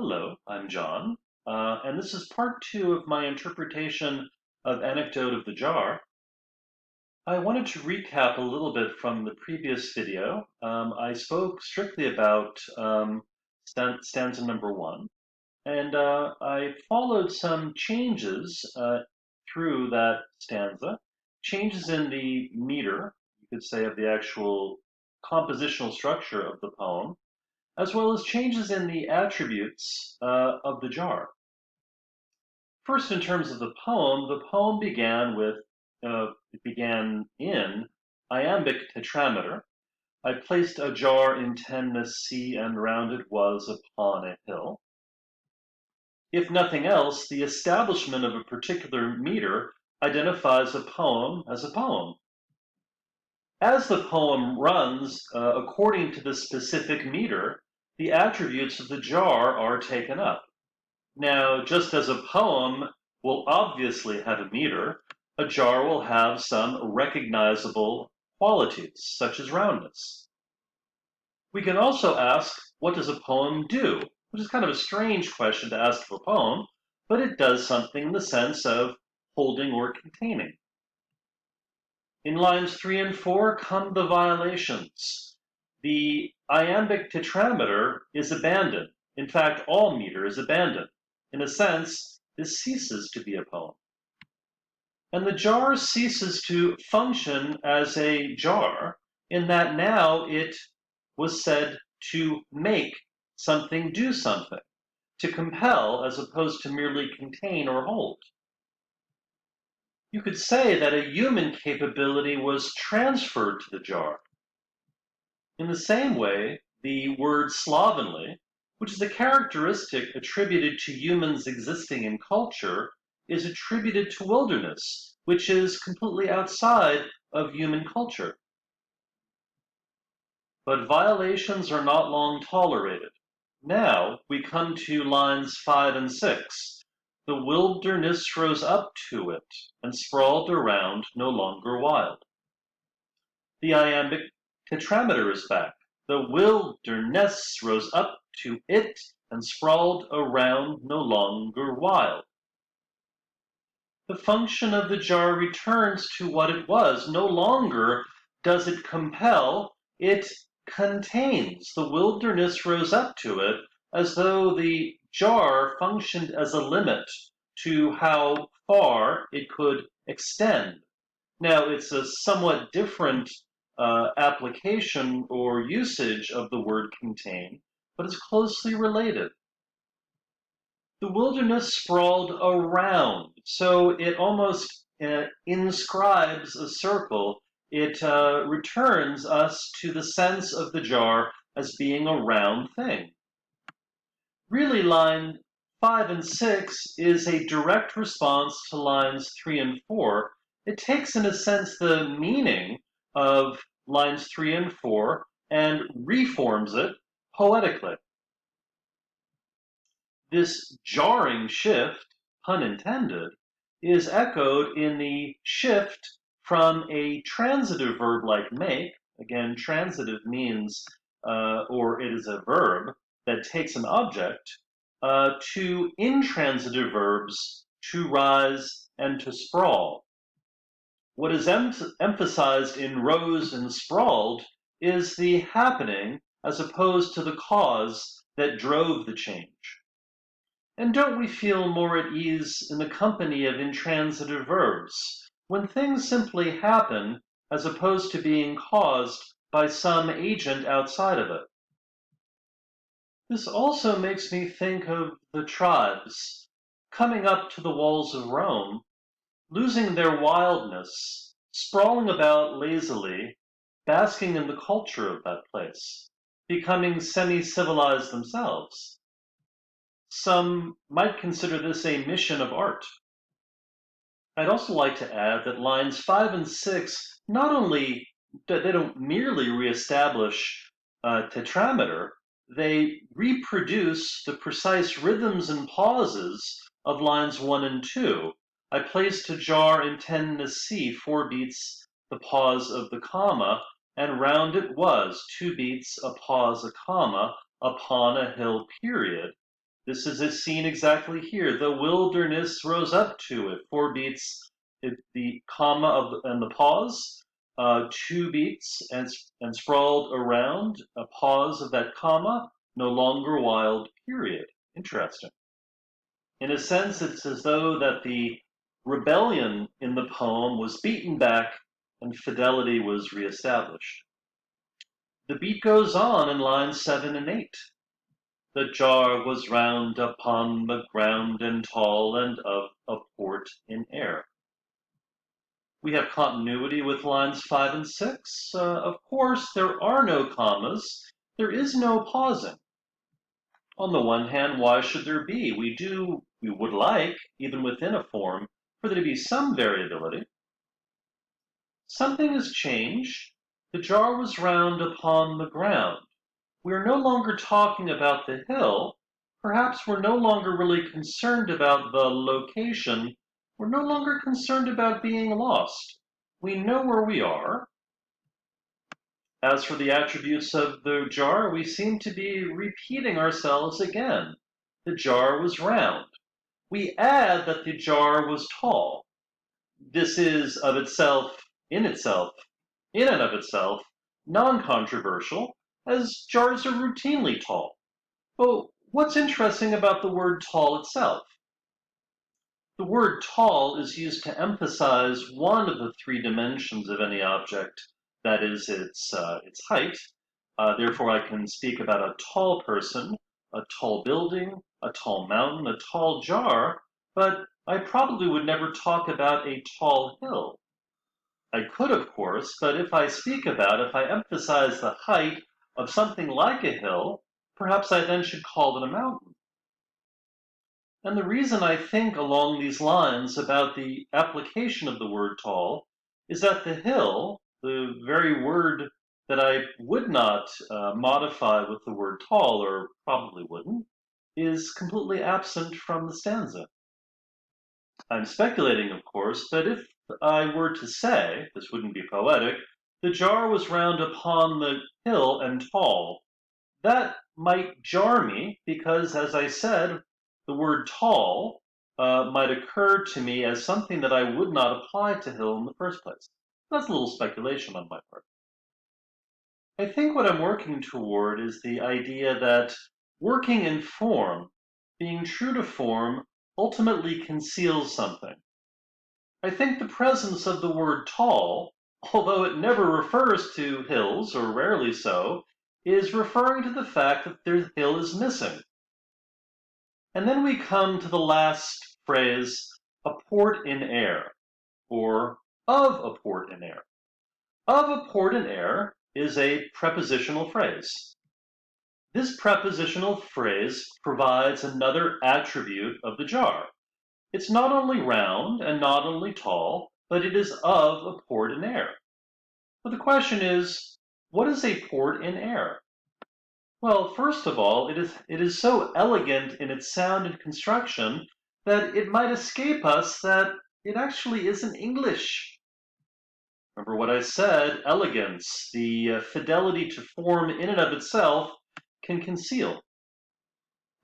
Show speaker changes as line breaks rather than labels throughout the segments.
Hello, I'm John, and this is part two of my interpretation of Anecdote of the Jar. I wanted to recap a little bit from the previous video. I spoke strictly about stanza number one, and I followed some changes through that stanza, changes in the meter, you could say, of the actual compositional structure of the poem, as well as changes in the attributes of the jar. First, in terms of the poem began with, it began in iambic tetrameter. I placed a jar in tenness C, and round it was upon a hill. If nothing else, the establishment of a particular meter identifies a poem as a poem. As the poem runs according to the specific meter, the attributes of the jar are taken up. Now, just as a poem will obviously have a meter, a jar will have some recognizable qualities, such as roundness. We can also ask, what does a poem do? Which is kind of a strange question to ask of a poem, but it does something in the sense of holding or containing. In lines 3 and 4 come the violations. The iambic tetrameter is abandoned. In fact, all meter is abandoned. In a sense, this ceases to be a poem. And the jar ceases to function as a jar in that now it was said to make something do something, to compel as opposed to merely contain or hold. You could say that a human capability was transferred to the jar. In the same way, the word slovenly, which is a characteristic attributed to humans existing in culture, is attributed to wilderness, which is completely outside of human culture. But violations are not long tolerated. Now we come to lines 5 and 6. The wilderness rose up to it and sprawled around, no longer wild. The iambic tetrameter is back. The wilderness rose up to it and sprawled around, no longer wild. The function of the jar returns to what it was. No longer does it compel, it contains. The wilderness rose up to it as though the jar functioned as a limit to how far it could extend. Now, it's a somewhat different application or usage of the word contain, but it's closely related. The wilderness sprawled around, so it almost inscribes a circle. It returns us to the sense of the jar as being a round thing. Really, line 5 and 6 is a direct response to lines 3 and 4. It takes, in a sense, the meaning of lines 3 and 4 and reforms it poetically. This jarring shift, pun intended, is echoed in the shift from a transitive verb like make. Again, transitive means, or it is a verb that takes an object, to intransitive verbs to rise and to sprawl. What is emphasized in rose and sprawled is the happening as opposed to the cause that drove the change. And don't we feel more at ease in the company of intransitive verbs, when things simply happen as opposed to being caused by some agent outside of it? This also makes me think of the tribes coming up to the walls of Rome, losing their wildness, sprawling about lazily, basking in the culture of that place, becoming semi-civilized themselves. Some might consider this a mission of art. I'd also like to add that lines 5 and 6 not only they don't merely reestablish tetrameter, they reproduce the precise rhythms and pauses of lines 1 and 2. I placed a jar in tenness C, 4 beats the pause of the comma, and round it was 2 beats, a pause, a comma, upon a hill, period. This is seen exactly here. The wilderness rose up to it. 4 beats, the comma and the pause. 2 beats and sprawled around a pause of that comma. No longer wild. Period. Interesting. In a sense, it's as though that the rebellion in the poem was beaten back and fidelity was reestablished. The beat goes on in lines 7 and 8. The jar was round upon the ground and tall and of a port in air. We have continuity with lines 5 and 6. Of course, there are no commas. There is no pausing. On the one hand, why should there be? We would like, even within a form, for there to be some variability. Something has changed. The jar was round upon the ground. We're no longer talking about the hill. Perhaps we're no longer really concerned about the location. We're no longer concerned about being lost. We know where we are. As for the attributes of the jar, we seem to be repeating ourselves again. The jar was round. We add that the jar was tall. This is of itself, in and of itself, non-controversial, as jars are routinely tall. But what's interesting about the word tall itself? The word tall is used to emphasize one of the 3 dimensions of any object, that is its height. Therefore, I can speak about a tall person, a tall building, a tall mountain, a tall jar, but I probably would never talk about a tall hill. I could, of course, but if I emphasize the height of something like a hill, perhaps I then should call it a mountain. And the reason I think along these lines about the application of the word tall is that the hill, the very word that I would not modify with the word tall, or probably wouldn't, is completely absent from the stanza. I'm speculating, of course, but if I were to say, this wouldn't be poetic, the jar was round upon the hill and tall, that might jar me because, as I said, the word tall might occur to me as something that I would not apply to hill in the first place. That's a little speculation on my part. I think what I'm working toward is the idea that working in form, being true to form, ultimately conceals something. I think the presence of the word tall, although it never refers to hills, or rarely so, is referring to the fact that the hill is missing. And then we come to the last phrase, a port in air, or of a port in air. Of a port in air is a prepositional phrase. This prepositional phrase provides another attribute of the jar. It's not only round and not only tall, but it is of a port in air. But the question is, what is a port in air? Well, first of all, it is so elegant in its sound and construction that it might escape us that it actually isn't English. Remember what I said, elegance, the fidelity to form in and of itself can conceal.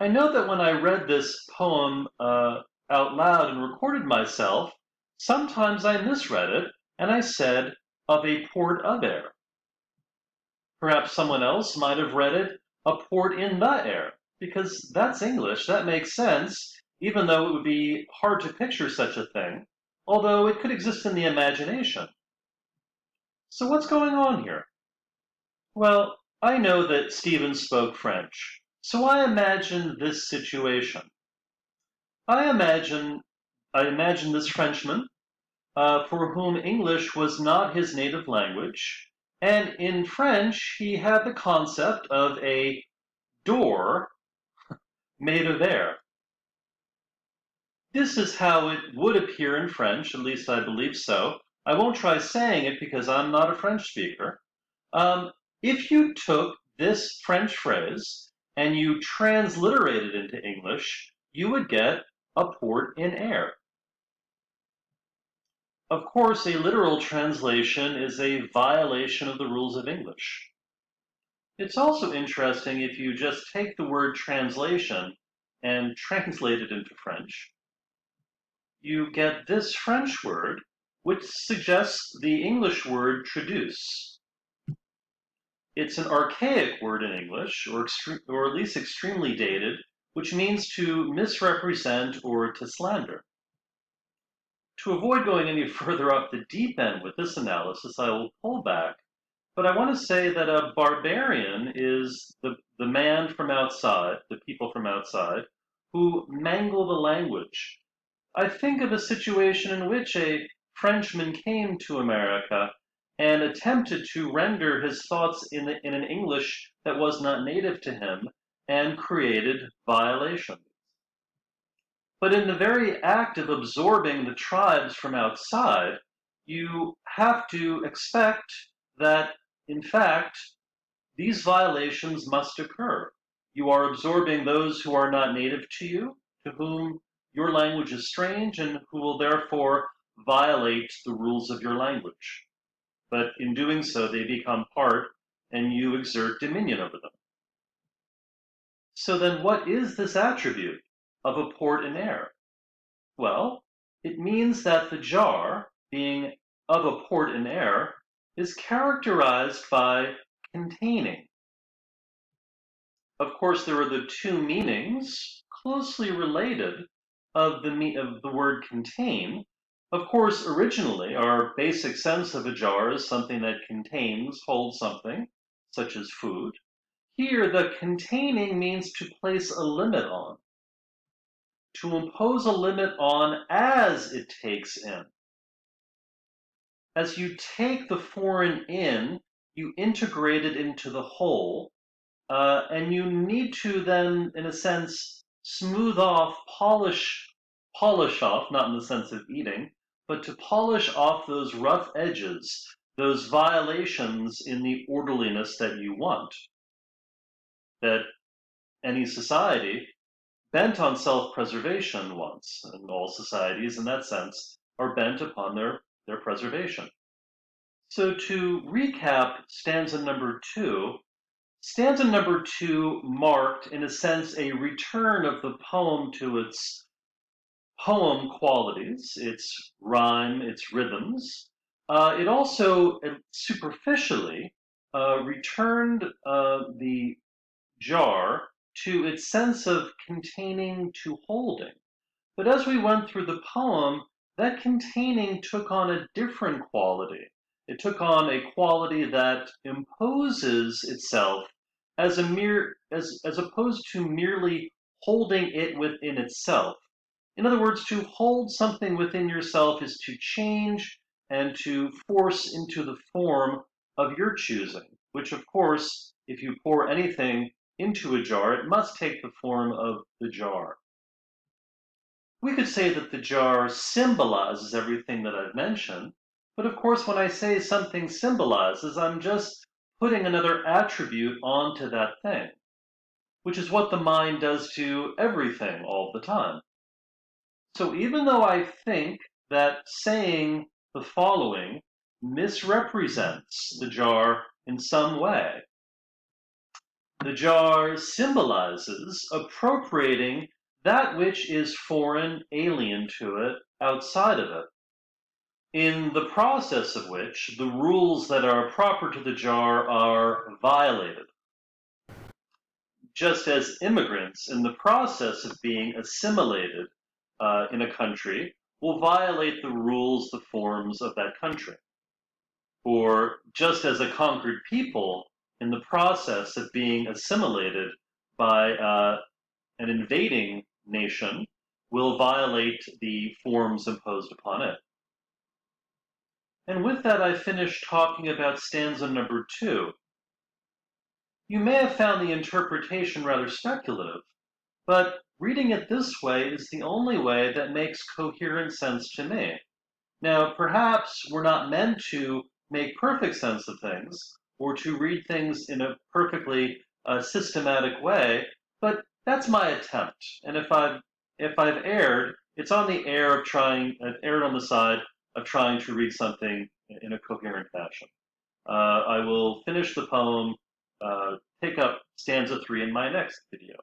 I know that when I read this poem out loud and recorded myself, sometimes I misread it and I said, of a port of air. Perhaps someone else might have read it, a port in the air, because that's English, that makes sense, even though it would be hard to picture such a thing, although it could exist in the imagination. So what's going on here? Well, I know that Stevens spoke French, so I imagine this situation. I imagine this Frenchman, for whom English was not his native language, and in French he had the concept of a door made of air. This is how it would appear in French, at least I believe so. I won't try saying it because I'm not a French speaker. If you took this French phrase and you transliterated it into English, you would get a port in air. Of course, a literal translation is a violation of the rules of English. It's also interesting if you just take the word translation and translate it into French, you get this French word, which suggests the English word traduce. It's an archaic word in English, or at least extremely dated, which means to misrepresent or to slander. To avoid going any further off the deep end with this analysis, I will pull back, but I want to say that a barbarian is the man from outside, the people from outside, who mangle the language. I think of a situation in which a Frenchman came to America and attempted to render his thoughts in an English that was not native to him and created violations. But in the very act of absorbing the tribes from outside, you have to expect that, in fact, these violations must occur. You are absorbing those who are not native to you, to whom your language is strange, and who will therefore violate the rules of your language. But in doing so, they become part, and you exert dominion over them. So then what is this attribute of a port in air? Well, it means that the jar, being of a port in air, is characterized by containing. Of course, there are the two meanings closely related of the word contain. Of course, originally, our basic sense of a jar is something that contains, holds something, such as food. Here, the containing means to place a limit on, to impose a limit on as it takes in. As you take the foreign in, you integrate it into the whole, and you need to then, in a sense, smooth off, polish off, not in the sense of eating, but to polish off those rough edges, those violations in the orderliness that you want. That any society bent on self-preservation wants, and all societies in that sense are bent upon their preservation. So to recap stanza number 2, stanza number 2 marked, in a sense, a return of the poem to its poem qualities, its rhyme, its rhythms. It also superficially returned the jar to its sense of containing to holding. But as we went through the poem, that containing took on a different quality. It took on a quality that imposes itself as as opposed to merely holding it within itself. In other words, to hold something within yourself is to change and to force into the form of your choosing, which of course, if you pour anything into a jar, it must take the form of the jar. We could say that the jar symbolizes everything that I've mentioned, but of course when I say something symbolizes, I'm just putting another attribute onto that thing, which is what the mind does to everything all the time. So even though I think that saying the following misrepresents the jar in some way, the jar symbolizes appropriating that which is foreign, alien to it, outside of it, in the process of which the rules that are proper to the jar are violated. Just as immigrants, in the process of being assimilated in a country, will violate the rules, the forms of that country. Or just as a conquered people, in the process of being assimilated by an invading nation, will violate the forms imposed upon it. And with that, I finished talking about stanza number 2. You may have found the interpretation rather speculative, but reading it this way is the only way that makes coherent sense to me. Now, perhaps we're not meant to make perfect sense of things, or to read things in a perfectly systematic way, but that's my attempt. And if I've erred, it's on the I've erred on the side of trying to read something in a coherent fashion. I will finish the poem, pick up stanza 3 in my next video.